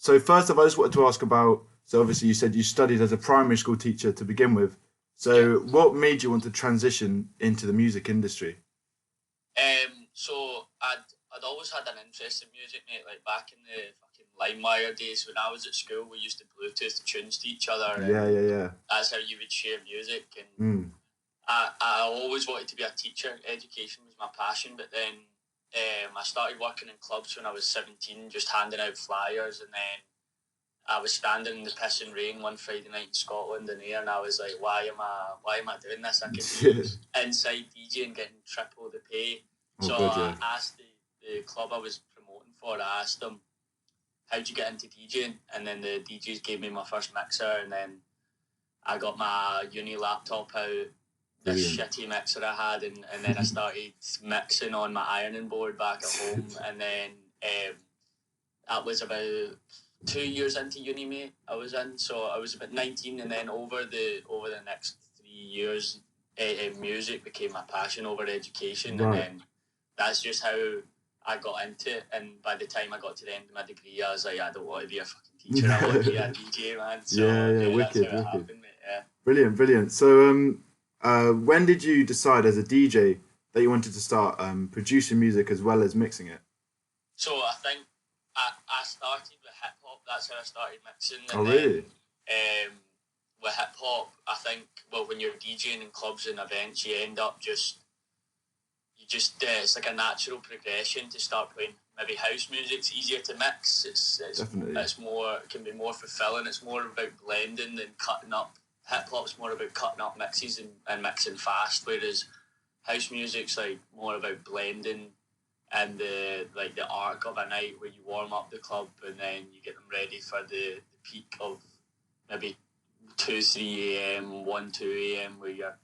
So first of all, I just wanted to ask about, so obviously you said you studied as a primary school teacher to begin with. Yeah. So what made you want to transition into the music industry? So I'd always had an interest in music, mate. Like back in the fucking LimeWire days when I was at school, we used to Bluetooth tunes to each other, Yeah, and yeah, yeah. that's how you would share music. And Mm. I always wanted to be a teacher. Education was my passion, but then I started working in clubs when I was 17, just handing out flyers, and then I was standing in the pissing rain one Friday night in Scotland in air, and I was like, why am I doing this? I could be inside DJing getting triple the pay. Oh, So God, yeah. I asked the club I was promoting for, I asked them, how'd you get into DJing? And then the DJs gave me my first mixer, and then I got my uni laptop out, this Brilliant. shitty mixer I had, and then I started mixing on my ironing board back at home, and then that was about 2 years into uni, mate. I was about 19, and then over the next 3 years, music became my passion over education, Right. and then that's just how I got into it. And by the time I got to the end of my degree, I was like, I don't want to be a fucking teacher. I want to be a DJ, man. So Yeah, that's wicked, how it wicked. happened, mate. Yeah. Brilliant. So when did you decide as a DJ that you wanted to start producing music as well as mixing it? So I think I started with hip hop. That's how I started mixing. And Oh, really? Then with hip hop, I think, well, when you're DJing in clubs and events, you end up it's like a natural progression to start playing maybe house music. It's easier to mix. Definitely. It can be more fulfilling. It's more about blending than cutting up. Hip hop's more about cutting up mixes and mixing fast, whereas house music's like more about blending and the arc of a night where you warm up the club and then you get them ready for the peak of maybe 2, 3 a.m, 1, 2 a.m, where you're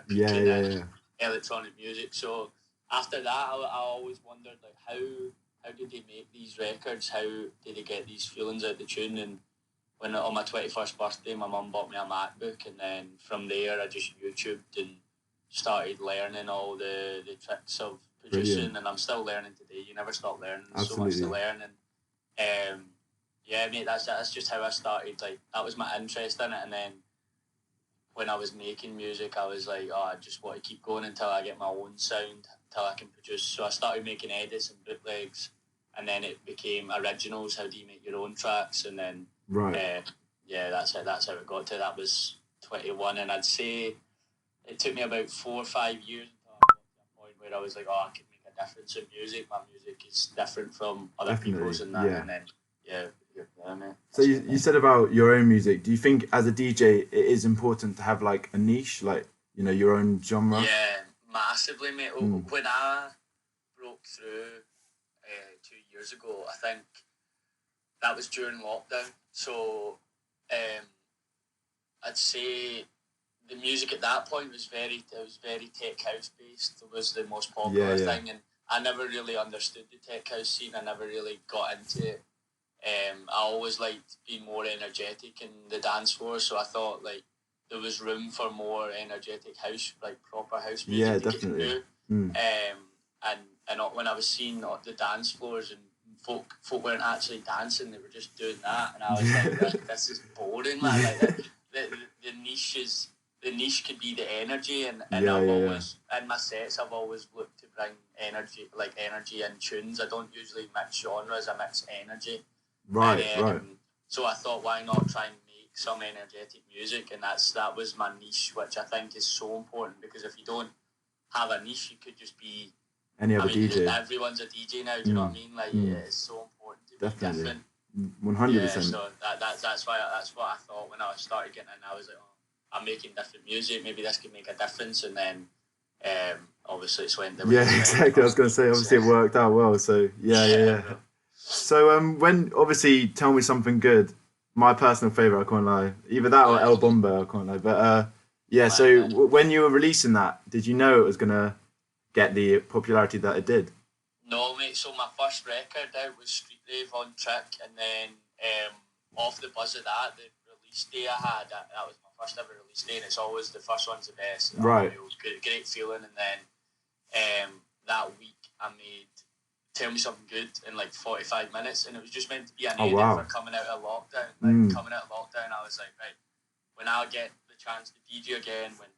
peaking in electronic music. So after that, I always wondered, like, how did they make these records? How did they get these feelings out the tune? And when on my 21st birthday, my mum bought me a MacBook, and then from there I just YouTubed and started learning all the tricks of producing. Brilliant. And I'm still learning today. You never stop learning. There's Absolutely. so much to learn. And yeah, mate, that's just how I started. Like, that was my interest in it. And then when I was making music, I was like, I just want to keep going until I get my own sound, until I can produce. So I started making edits and bootlegs, and then it became originals. How do you make your own tracks? And then Right. that's how it got to. That was 21, and I'd say it took me about 4 or 5 years until I got to a point where I was like, I can make a difference in music. My music is different from other Definitely, people's and that. yeah. And then man. So you said about your own music. Do you think as a DJ it is important to have like a niche, like, you know, your own genre? Yeah, massively, mate. When I broke through 2 years ago, I think that was during lockdown. So I'd say the music at that point was very tech house based. It was the most popular thing, and I never really understood the tech house scene. I never really got into it. I always liked being more energetic in the dance floor, so I thought like there was room for more energetic house, like proper house music. Yeah, to definitely. Get through. And when I was seeing the dance floors and folk weren't actually dancing, they were just doing that, and I was like, this is boring, man. Like the niche could be the energy, and I've always in my sets I've always looked to bring energy in tunes. I don't usually mix genres, I mix energy. Right. So I thought, why not try and make some energetic music? And that was my niche, which I think is so important, because if you don't have a niche, you could just be any other DJ. Everyone's a DJ now. Do you know what I mean? Like it's so important to be different. 100%. Yeah, so that's what I thought when I started getting in. I was like, I'm making different music. Maybe this could make a difference. And then obviously it's went the way. Yeah, exactly. I was going to say, obviously it worked out well. So yeah. So when obviously Tell Me Something Good, my personal favourite, I can't lie. Either that or El Bombo, I can't lie. But so when you were releasing that, did you know it was gonna get the popularity that it did? No, mate. So my first record out was Street Rave on Trick, and then off the buzz of that, the release day I had, that was my first ever release day, and it's always the first one's the best. Right. It was great feeling, and then that week I made Tell Me Something Good in like 45 minutes, and it was just meant to be an edit for coming out of Like coming out of lockdown, I was like, right, when I get the chance to DJ again, when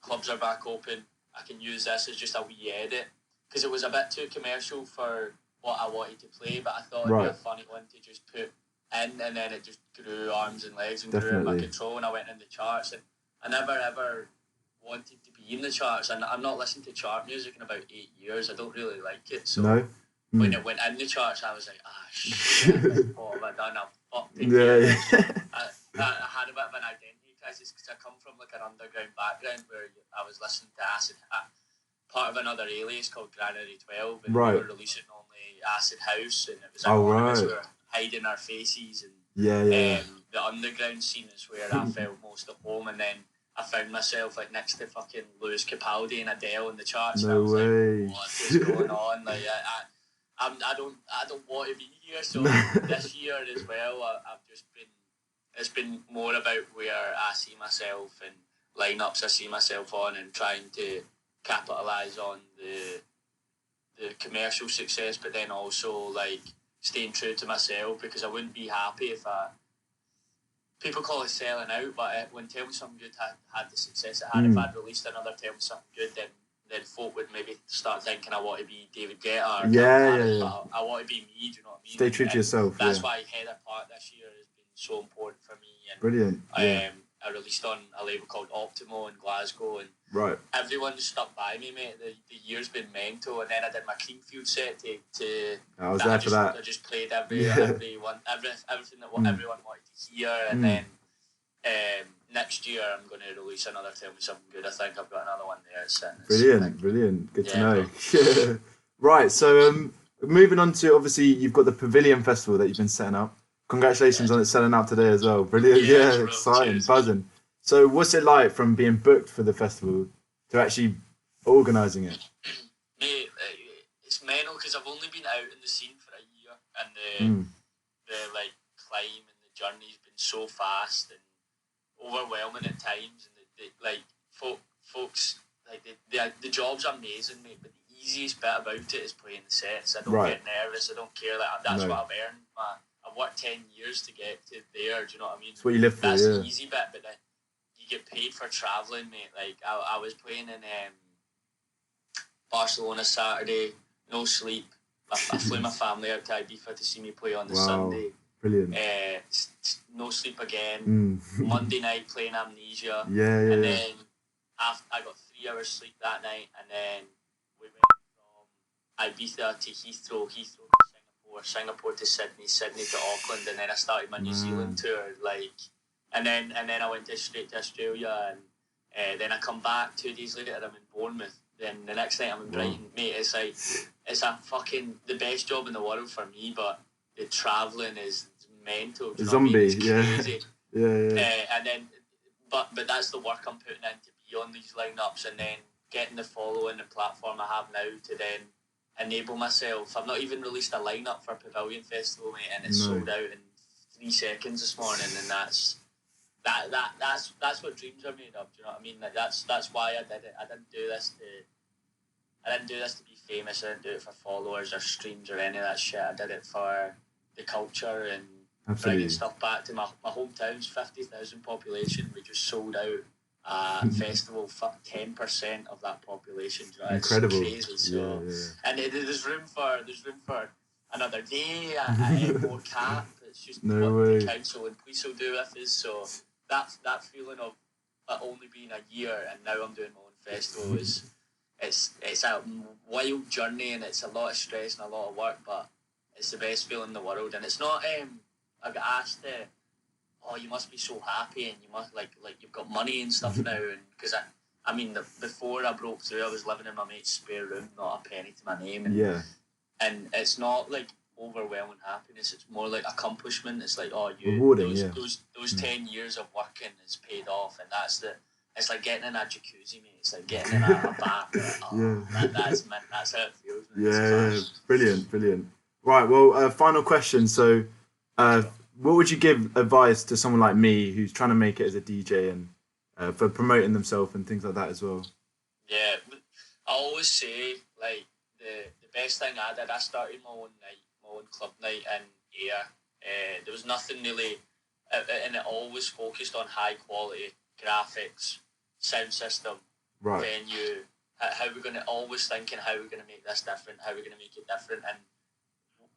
clubs are back open, I can use this as just a wee edit, because it was a bit too commercial for what I wanted to play, but I thought it'd be a funny one to just put in, and then it just grew arms and legs and grew out my control, and I went in the charts, and I never ever wanted to be in the charts, and I'm not listening to chart music in about 8 years. I don't really like it, so when it went in the charts, I was like, shit, what have I done? I've fucked it. I had a bit of an identity crisis, because I come from like an underground background where I was listening to acid, part of another alias called Granary 12, and we were releasing only acid house, and it was anonymous. We were hiding our faces, and the underground scene is where I felt most at home, and then I found myself like next to fucking Lewis Capaldi and Adele in the charts. No way. Like, what is going on? Like I don't want to be here. So this year as well, I've just been. It's been more about where I see myself and lineups I see myself on, and trying to capitalise on the commercial success, but then also like staying true to myself, because I wouldn't be happy if people call it selling out, but when Tell Me Something Good had the success it had, if I'd released another Tell Me Something Good, then folk would maybe start thinking I want to be David Guetta, or I want to be me, do you know what I mean? Stay true to yourself. That's why Heather Park this year has been so important for me. And brilliant. I released on a label called Optimo in Glasgow, and everyone stuck by me, mate. The year's been mental, and then I did my Creamfield set to I was there for that. I just played everything that everyone wanted to hear, and then next year I'm going to release another Tell Me Something Good. I think I've got another one there. Brilliant. Good to know. Right, so moving on to, obviously you've got the Pavilion Festival that you've been setting up. Congratulations on it selling out today as well. Brilliant. Exciting. Cheers. Buzzing. So what's it like from being booked for the festival to actually organising it? Mate, it's mental, because I've only been out in the scene for a year, and the like climb and the journey's been so fast and overwhelming at times, and like folks like the job's amazing, mate, but the easiest bit about it is playing the sets. I don't get nervous. I don't care. That's what I've earned. I've worked 10 years to get to there. Do you know what I mean? That's what you live for. That's the easy bit, but then you get paid for travelling, mate. Like I was playing in Barcelona Saturday, no sleep. I flew my family out to Ibiza to see me play on the Sunday. Brilliant. No sleep again. Monday night playing Amnesia. And then I got 3 hours sleep that night, and then we went from Ibiza to Heathrow to Singapore to Sydney to Auckland, and then I started my New Zealand tour. And then I went straight to Australia, and then I come back 2 days later. I'm in Bournemouth. Then the next night I'm in Brighton. Mate, it's a fucking the best job in the world for me, but the travelling is mental. Zombie, It's crazy. And then, but that's the work I'm putting in to be on these lineups, and then getting the following and platform I have now to then enable myself. I've not even released a lineup for Pavilion Festival, mate, and it's sold out in 3 seconds this morning, and that's what dreams are made of. Do you know what I mean? Like that's why I did it. I didn't do this to be famous. I didn't do it for followers or streams or any of that shit. I did it for the culture and bringing stuff back to my hometown's 50,000 population. We just sold out a festival for 10% of that population. You know, incredible. It's crazy. So, and there's room for another day, a more cap. It's just what the council and police will do with us. So that feeling of it only being a year and now I'm doing my own festival is it's a wild journey, and it's a lot of stress and a lot of work, but it's the best feeling in the world. And it's not I got asked you must be so happy, and you must like you've got money and stuff now, and because I mean before I broke through I was living in my mate's spare room, not a penny to my name, and it's not like overwhelming happiness, it's more like accomplishment. It's like those 10 years of working is paid off, and it's like getting in a jacuzzi, mate. It's like getting in a bath. That's how it feels, mate. Brilliant. Right, well, final question. So what would you give advice to someone like me who's trying to make it as a DJ and for promoting themselves and things like that as well? Yeah, I always say, like, the best thing I did, I started my own club night in Ayr. There was nothing really and it always focused on high quality graphics, sound system, Right. venue. How we're going to always thinking how we're going to make this different, how we're going to make it different. And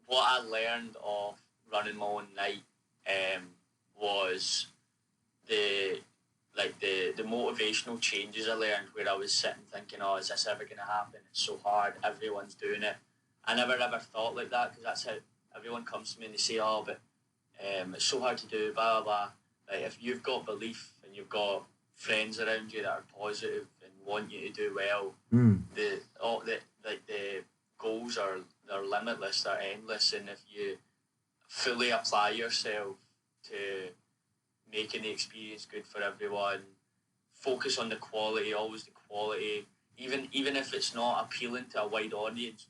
what I learned of running my own night was the motivational changes I learned, where I was sitting thinking, oh, is this ever going to happen? It's so hard. Everyone's doing it. I never ever thought like that, because that's how everyone comes to me and they say, oh, but it's so hard to do, blah, blah, blah. Like, if you've got belief and you've got friends around you that are positive and want you to do well, the goals they're limitless, they're endless, and if you fully apply yourself to making the experience good for everyone, focus on the quality, always the quality, even if it's not appealing to a wide audience.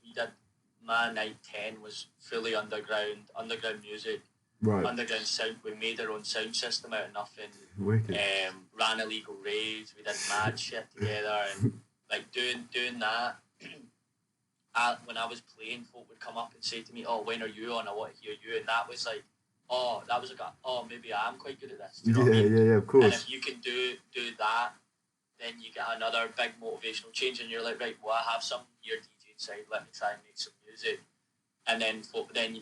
My night 10 was fully underground music, right. Underground sound. We made our own sound system out of nothing. Wicked. Ran illegal raves. We did mad shit together, and like doing that. When I was playing, folk would come up and say to me, "Oh, when are you on? I want to hear you." And that was like, maybe I'm quite good at this. Do you know what I mean? Yeah, of course. And if you can do that, then you get another big motivational change, and you're like, right, well, I have something here, DJ inside. Let me try and make some music. And then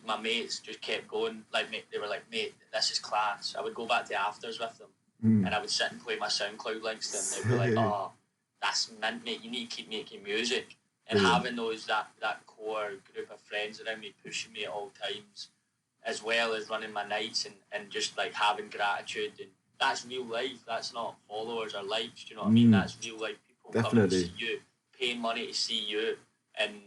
my mates just kept going. Like, they were like, mate, this is class. I would go back to afters with them, and I would sit and play my SoundCloud links to them. They'd be like, oh, that's mint, mate. You need to keep making music. And having that core group of friends around me pushing me at all times, as well as running my nights and just like having gratitude. And that's real life. That's not followers or likes. Do you know what I mean? That's real life. People coming to see you, paying money to see you. And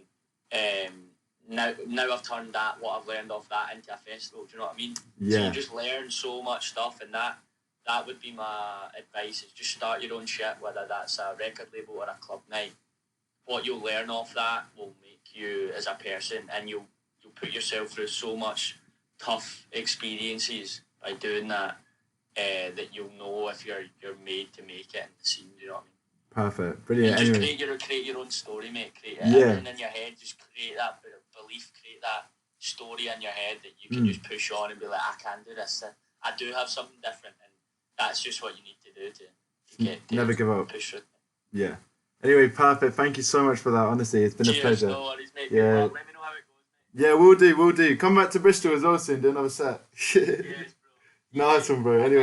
now I've turned what I've learned off that into a festival. Do you know what I mean? Yeah. So you just learn so much stuff, and that would be my advice, is just start your own shit, whether that's a record label or a club night. What you'll learn off that will make you as a person, and you'll put yourself through so much tough experiences by doing that, that you'll know if you're made to make it in the scene. Do you know what I mean? Perfect, brilliant. Just anyway. create your own story, mate. Create everything in your head. Just create that belief, create that story in your head that you can just push on and be like, I can do this. I do have something different, and that's just what you need to do to never give up. Push it. Yeah. Anyway, perfect. Thank you so much for that. Honestly, it's been a pleasure. No worries, mate. Yeah. Let me know how it goes, mate. Yeah, we'll do. Come back to Bristol as well soon. Do another set. Yes, bro. Nice one, bro. Anyway.